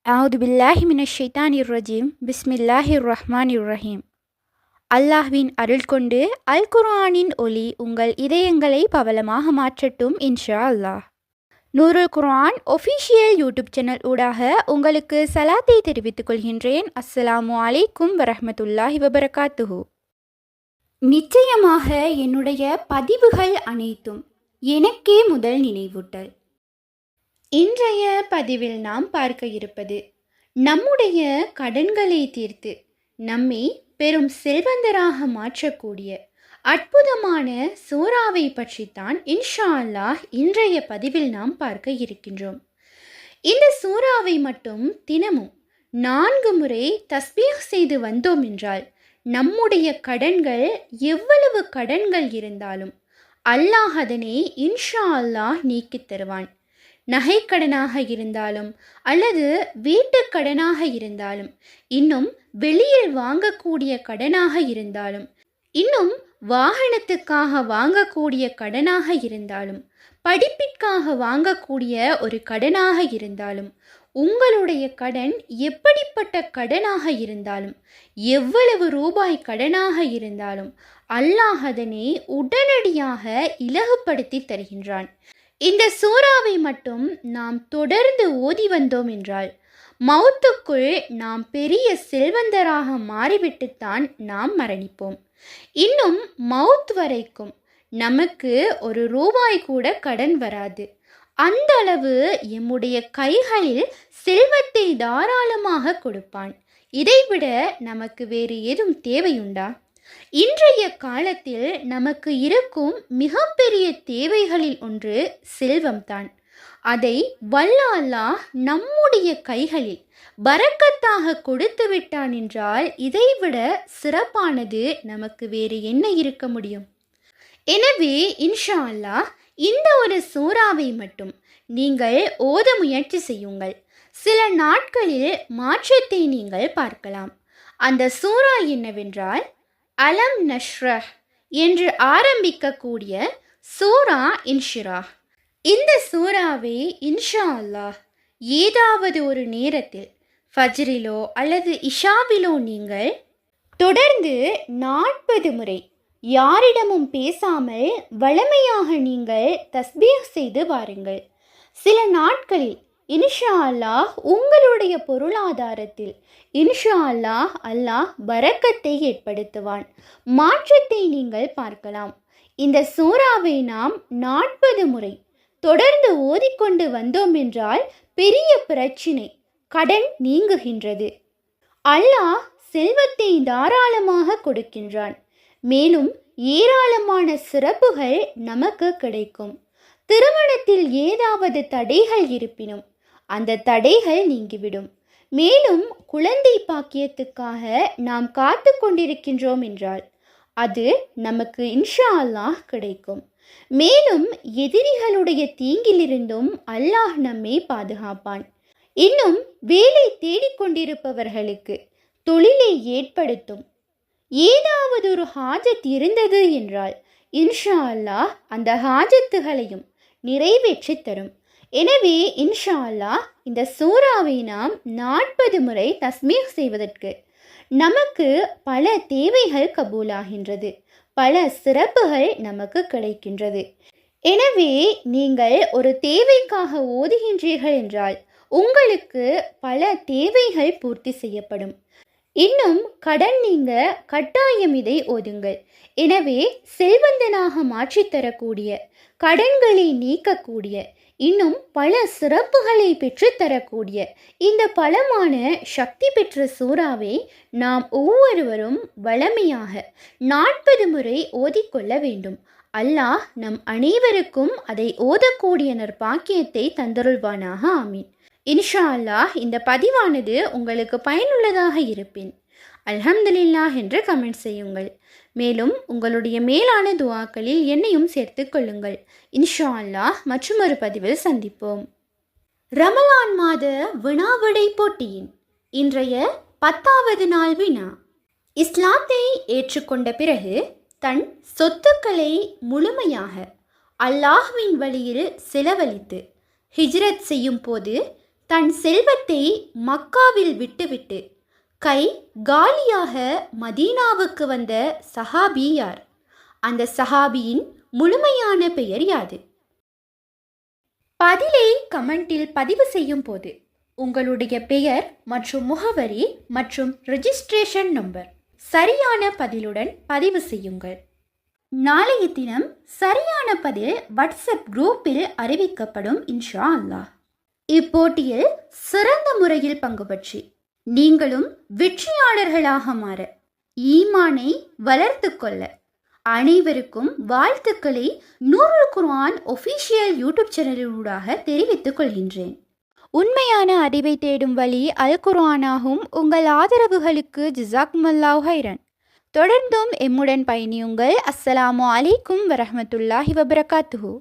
அவுது பில்லாஹி மினஷ் ஷைத்தானிர் ரஜீம் பிஸ்மில்லாஹிர் ரஹ்மானிர் ரஹீம். அல்லாஹ்வின் அருள் கொண்டு அல் குர்ஆனின் ஒளி உங்கள் இதயங்களை பவளமாக மாற்றட்டும் இன்ஷா அல்லாஹ். நூருல் குர்ஆன் ஒஃபிஷியல் யூடியூப் சேனல் ஊடாக உங்களுக்கு சலாத்தை தெரிவித்துக் கொள்கின்றேன். அஸ்ஸலாமு அலைக்கும் வரஹ்மத்துல்லாஹி வபரகாத்துஹு. நிச்சயமாக என்னுடைய பதிவுகள் அனைத்தும் எனக்கே முதல் நினைவூட்டல். இன்றைய பதிவில் நாம் பார்க்க இருப்பது, நம்முடைய கடன்களை தீர்த்து நம்மை பெரும் செல்வந்தராக மாற்றக்கூடிய அற்புதமான சூறாவை பற்றித்தான் இன்ஷா அல்லாஹ் இன்றைய பதிவில் நாம் பார்க்க இருக்கின்றோம். இந்த சூறாவை மட்டும் தினமும் 4 முறை தஸ்பீஹ் செய்து வந்தோம் என்றால் நம்முடைய கடன்கள் எவ்வளவு கடன்கள் இருந்தாலும் அல்லாஹ் அதனை இன்ஷா அல்லாஹ் நீக்கித் தருவான். நகைக்கடனாக இருந்தாலும் அல்லது வீட்டு கடனாக இருந்தாலும், இன்னும் வெளியில் வாங்கக்கூடிய கடனாக இருந்தாலும், இன்னும் வாகனத்துக்காக வாங்கக்கூடிய கடனாக இருந்தாலும், படிப்பிற்காக வாங்கக்கூடிய ஒரு கடனாக இருந்தாலும், உங்களுடைய கடன் எப்படிப்பட்ட கடனாக இருந்தாலும், எவ்வளவு ரூபாய் கடனாக இருந்தாலும் அல்லாஹ் அதனை உடனடியாக இலகுப்படுத்தி தருகின்றான். இந்த சூறாவை மட்டும் நாம் தொடர்ந்து ஓதி வந்தோம் என்றால் மௌத்துக்குள் நாம் பெரிய செல்வந்தராக மாறிவிட்டுத்தான் நாம் மரணிப்போம். இன்னும் மௌத் வரைக்கும் நமக்கு ஒரு ரூபாய் கூட கடன் வராது. அந்த அளவு எம்முடைய கைகளில் செல்வத்தை தாராளமாக கொடுப்பான். இதைவிட நமக்கு வேறு ஏதும் தேவையுண்டா? இன்றைய காலத்தில் நமக்கு இருக்கும் மிகப்பெரிய தேவைகளில் ஒன்று செல்வம்தான். அதை வல்ல அல்லாஹ் நம்முடைய கைகளில் பரக்கத்தாக கொடுத்து விட்டான் என்றால் இதைவிட சிறப்பானது நமக்கு வேறு என்ன இருக்க முடியும்? எனவே இன்ஷா அல்லாஹ் இந்த ஒரு சூறாவை மட்டும் நீங்கள் ஓத முயற்சி செய்யுங்கள். சில நாட்களில் மாற்றத்தை நீங்கள் பார்க்கலாம். அந்த சூறா என்னவென்றால் அலம் நஷ்ரஹ் என்று ஆரம்பிக்கக்கூடிய சூரா இன்ஷிராஹ். இந்த சூறாவை இன்ஷா அல்லாஹ் ஏதாவது ஒரு நேரத்தில் ஃபஜ்ரிலோ அல்லது இஷாவிலோ நீங்கள் தொடர்ந்து 40 முறை யாரிடமும் பேசாமல் வழமையாக நீங்கள் தஸ்பீஹ் செய்து வாருங்கள். சில நாட்களில் இன்ஷா அல்லாஹ் உங்களுடைய பொருளாதாரத்தில் இன்ஷா அல்லாஹ் பரக்கத்தை ஏற்படுத்துவான். மாற்றத்தை நீங்கள் பார்க்கலாம். இந்த சூறாவை நாம் 40 முறை தொடர்ந்து ஓதிக்கொண்டு வந்தோம் என்றால் பெரிய பிரச்சினை கடன் நீங்குகின்றது. அல்லாஹ் செல்வத்தை தாராளமாக கொடுக்கின்றான். மேலும் ஏராளமான சிறப்புகள் நமக்கு கிடைக்கும். திருமணத்தில் ஏதாவது தடைகள் இருப்பினும் அந்த தடைகள் நீங்கிவிடும். மேலும் குழந்தை பாக்கியத்துக்காக நாம் காத்து கொண்டிருக்கின்றோம் என்றால் அது நமக்கு இன்ஷா அல்லாஹ் கிடைக்கும். மேலும் எதிரிகளுடைய தீங்கிலிருந்தும் அல்லாஹ் நம்மை பாதுகாப்பான். இன்னும் வேலை தேடிக்கொண்டிருப்பவர்களுக்கு தொழிலை ஏற்படுத்தும். ஏதாவது ஒரு ஹாஜத் இருந்தது என்றால் இன்ஷா அல்லாஹ் அந்த ஹாஜத்துகளையும் நிறைவேற்றி தரும். எனவே இன்ஷா அல்லாஹ் இந்த சூறாவை நாம் 40 முறை தஸ்பீஹ் செய்வதற்கு நமக்கு பல தேவைகள் கபூலாகின்றது, பல சிறப்புகள் நமக்கு கிடைக்கின்றது. எனவே நீங்கள் ஒரு தேவைக்காக ஓதுகின்றீர்கள் என்றால் உங்களுக்கு பல தேவைகள் பூர்த்தி செய்யப்படும். இன்னும் கடன் நீங்க கட்டாயம் இதை ஓதுங்கள். எனவே செல்வந்தனாக மாற்றித்தரக்கூடிய, கடன்களை நீக்கக்கூடிய, இன்னும் பல சிறப்புகளை பெற்றுத்தரக்கூடிய இந்த பலமான சக்தி பெற்ற சூறாவை நாம் ஒவ்வொருவரும் வளமையாக 40 முறை ஓதிக்கொள்ள வேண்டும். அல்லாஹ் நம் அனைவருக்கும் அதை ஓதக்கூடிய நற்பாக்கியத்தை தந்தருள்வானாக. ஆமீன். இன்ஷா அல்லாஹ் இந்த பதிவானது உங்களுக்கு பயனுள்ளதாக இருப்பின் அல்ஹம்துலில்லாஹ் என்று கமெண்ட் செய்யுங்கள். மேலும் உங்களுடைய மேலான துஆக்களில் என்னையும் சேர்த்து கொள்ளுங்கள். இன்ஷா அல்லாஹ் மற்றொரு பதிவில் சந்திப்போம். ரமலான் மாத வினாவிடை போட்டியின் இன்றைய 10வது நாள் வினா. இஸ்லாத்தை ஏற்றுக்கொண்ட பிறகு தன் சொத்துக்களை முழுமையாக அல்லாஹ்வின் வழியில் செலவழித்து ஹிஜ்ரத் செய்யும் போது தன் செல்வத்தை மக்காவில் விட்டுவிட்டு கை காலியாக மதீனாவுக்கு வந்த சஹாபி யார்? அந்த சஹாபியின் முழுமையான பெயர் யாது? பதிலை கமெண்டில் பதிவு செய்யும் போது உங்களுடைய பெயர் மற்றும் முகவரி மற்றும் ரெஜிஸ்ட்ரேஷன் நம்பர் சரியான பதிலுடன் பதிவு செய்யுங்கள். நாளைய தினம் சரியான பதில் வாட்ஸ்அப் குரூப்பில் அறிவிக்கப்படும் இன்ஷா அல்லாஹ். இப்போட்டியில் சிறந்த முறையில் பங்கு பற்றி நீங்களும் வெற்றியாளர்களாக மாற, ஈமானை வளர்த்து கொள்ள அனைவருக்கும் வாழ்த்துக்களை நூருல் குர்ஆன் ஒஃபிஷியல் யூடியூப் சேனலிலூடாக தெரிவித்துக் கொள்கின்றேன். உண்மையான அறிவை தேடும் வழி அல் குர்ஆனாகும். உங்கள் ஆதரவுகளுக்கு ஜஸாக்குமுல்லாஹு ஹைரன். தொடர்ந்தும் எம்முடன் பயணியுங்கள். அஸ்ஸலாமு அலைக்கும் வரஹ்மத்துல்லாஹி வபரகாத்துஹு.